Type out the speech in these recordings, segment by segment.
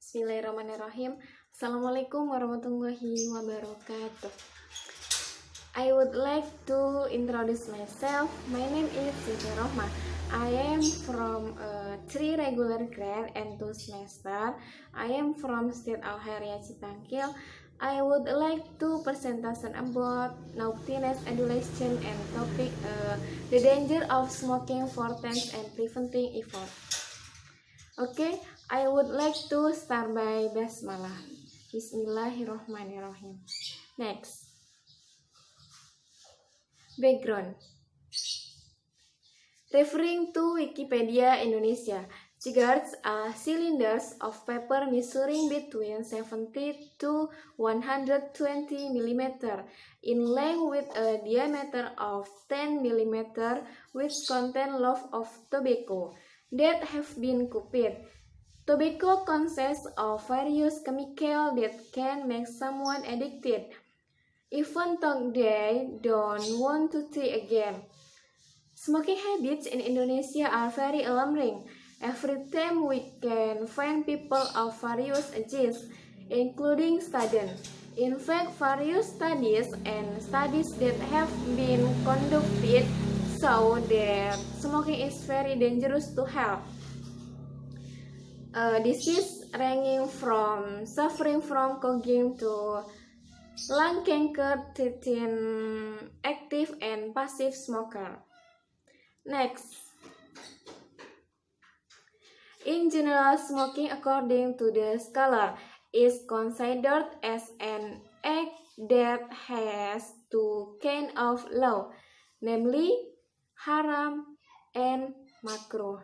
Bismillahirrahmanirrahim. Assalamualaikum warahmatullahi wabarakatuh. I would like to introduce myself. My name is Siti Rohma. I am from 3 regular grade and 2 semester. I am from State Al-Haria Citangkil. I would like to presentation about naughtiness, adolescent, and topic the danger of smoking for teens and preventing effort. Okay, I would like to start by Basmalah. Bismillahirrahmanirrahim. Next. Background. Referring to Wikipedia Indonesia, cigars are cylinders of paper measuring between 70 to 120 mm in length with a diameter of 10 mm which contain loaves of tobacco that have been copied. Tobacco consists of various chemicals that can make someone addicted, even though they don't want to try again. Smoking habits in Indonesia are very alarming. Every time we can find people of various ages, including students. In fact, various studies that have been conducted show that smoking is very dangerous to health. Disease ranging from suffering from coughing to lung cancer in active and passive smoker. Next. In general, smoking according to the scholar is considered as an act that has two kinds of law, namely haram and makruh.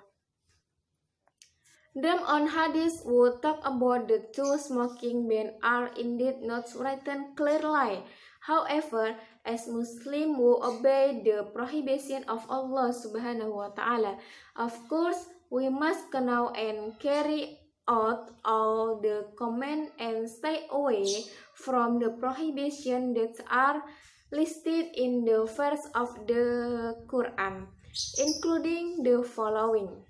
Them on hadith would talk about the two smoking ban are indeed not written clearly. However, as Muslims who obey the prohibition of Allah subhanahu wa ta'ala, of course, we must know and carry out all the command and stay away from the prohibition that are listed in the verse of the Quran, including the following.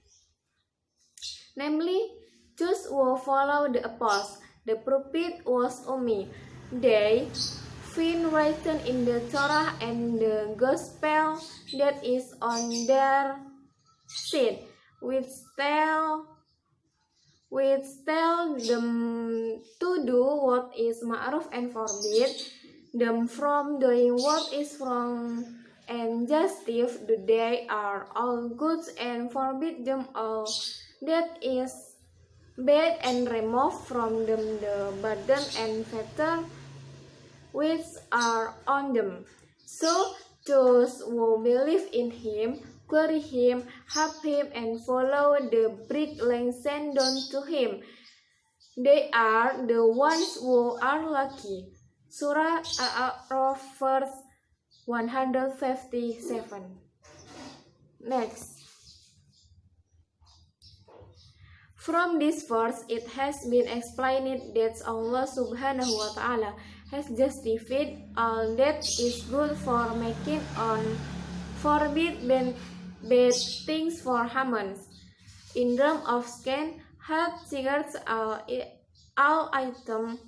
Namely, those who follow the apostles, the prophet was Ummi. They find written in the Torah and the Gospel that is on their seat, which tell them to do what is ma'ruf and forbid them from doing what is wrong and justify that they are all good and forbid them all that is bad and remove from them the burden and fetter which are on them. So those who believe in him, query him, help him, and follow the bright line sent down to him, they are the ones who are lucky. Surah Al-A'raf verse 157. Next. From this verse, it has been explained that Allah subhanahu wa ta'ala has justified all that is good for making on forbid bad things for humans. In terms of skin, health, cigarettes are all items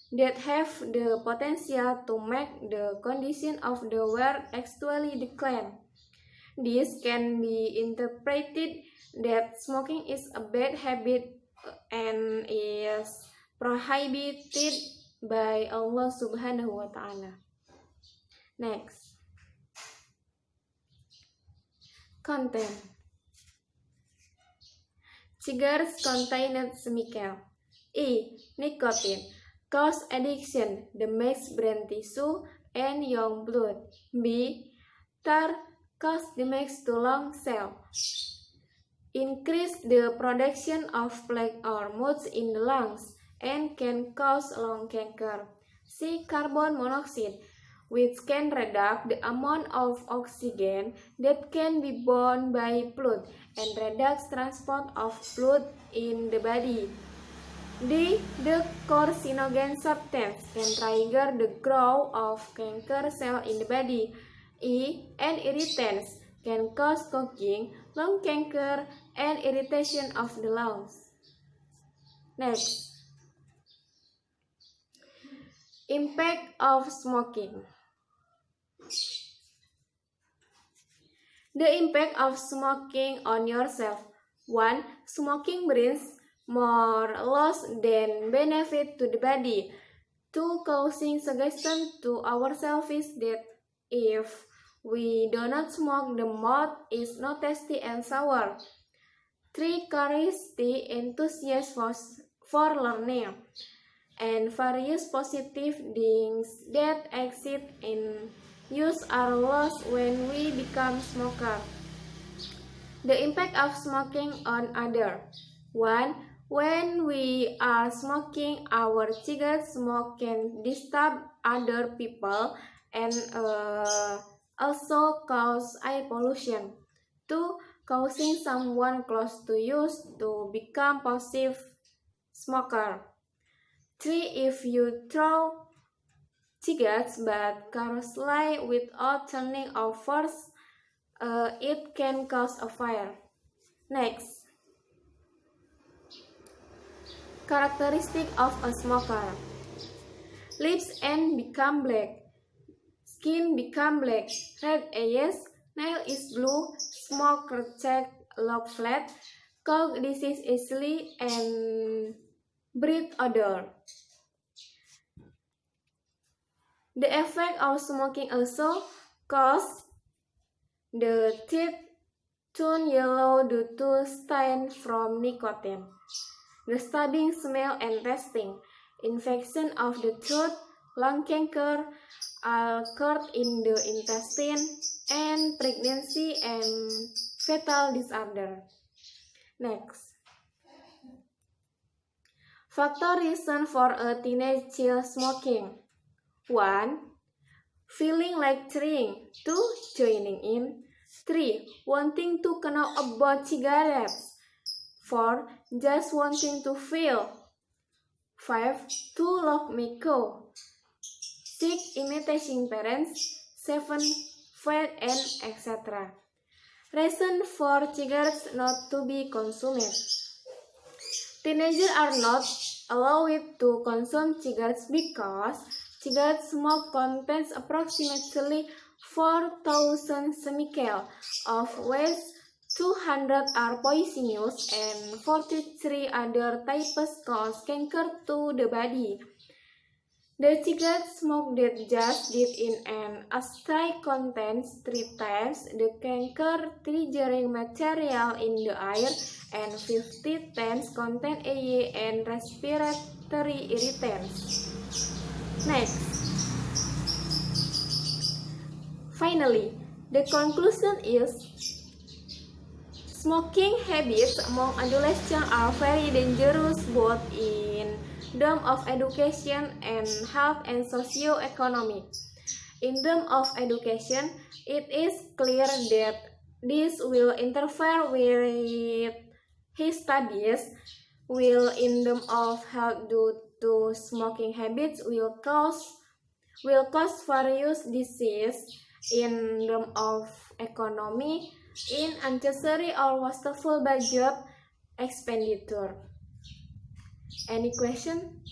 that have the potential to make the condition of the world actually decline. This can be interpreted that smoking is a bad habit and is prohibited by Allah subhanahu wa ta'ala. Next. Content. Cigars contain chemical. E. Nicotine. Cause addiction, damages brain tissue and young blood. B. Tar. Cause damage to lung cells. Increase the production of plaque or mold in the lungs and can cause lung cancer. C. Carbon monoxide, which can reduce the amount of oxygen that can be borne by blood and reduce transport of blood in the body. D. The carcinogen substance can trigger the growth of cancer cells in the body. E. And irritants can cause coughing, lung cancer, and irritation of the lungs. Next, impact of smoking. The impact of smoking on yourself. 1. Smoking brings more loss than benefit to the body. 2. Causing suggestion to ourselves is that if we do not smoke, the mouth is not tasty and sour. 3. Carries the enthusiasm for learning. And various positive things that exist in use are lost when we become smoker. The impact of smoking on others. 1. When we are smoking, our cigarette smoke can disturb other people and also cause air pollution. 2. Causing someone close to you to become passive smoker. 3. If you throw cigarettes but carelessly without turning off first, it can cause a fire. Next, characteristic of a smoker. Lips and become black. Skin become black. Red eyes. Nail is blue. Smoke reject look flat. Cough disease easily and breathe odor. The effect of smoking also cause the teeth turn yellow due to stain from nicotine. The stabbing smell and tasting, infection of the throat, lung cancer, occurred in the intestine, and pregnancy and fetal disorder. Next. Factor reason for a teenage child smoking. 1. Feeling like trying. 2. Joining in. 3. Wanting to know about cigarettes. 4. Just wanting to feel. 5. To love Miko. 6. Imitating parents. 7. Fat and etc. Reason for cigarettes not to be consumed. Teenagers are not allowed to consume cigarettes because cigarette smoke contains approximately 4,000 chemicals, of which 200 are poisonous and 43 other types cause cancer to the body. The cigarette smoke that just did in an ashtray contains 3 times the cancer-triggering material in the air and 50 times contain eye and respiratory irritants. Next. Finally, the conclusion is smoking habits among adolescents are very dangerous both in terms of education and health and socio-economic. In terms of education, it is clear that this will interfere with his studies, while in terms of health due to smoking habits will cause various diseases. In terms of economy, in unnecessary or wasteful budget expenditure. Any question?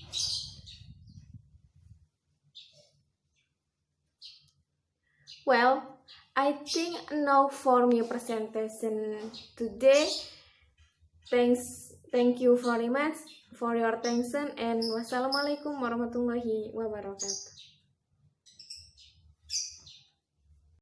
Well, I think now for my presentation today. Thank you very much for your attention and wassalamualaikum warahmatullahi wabarakatuh.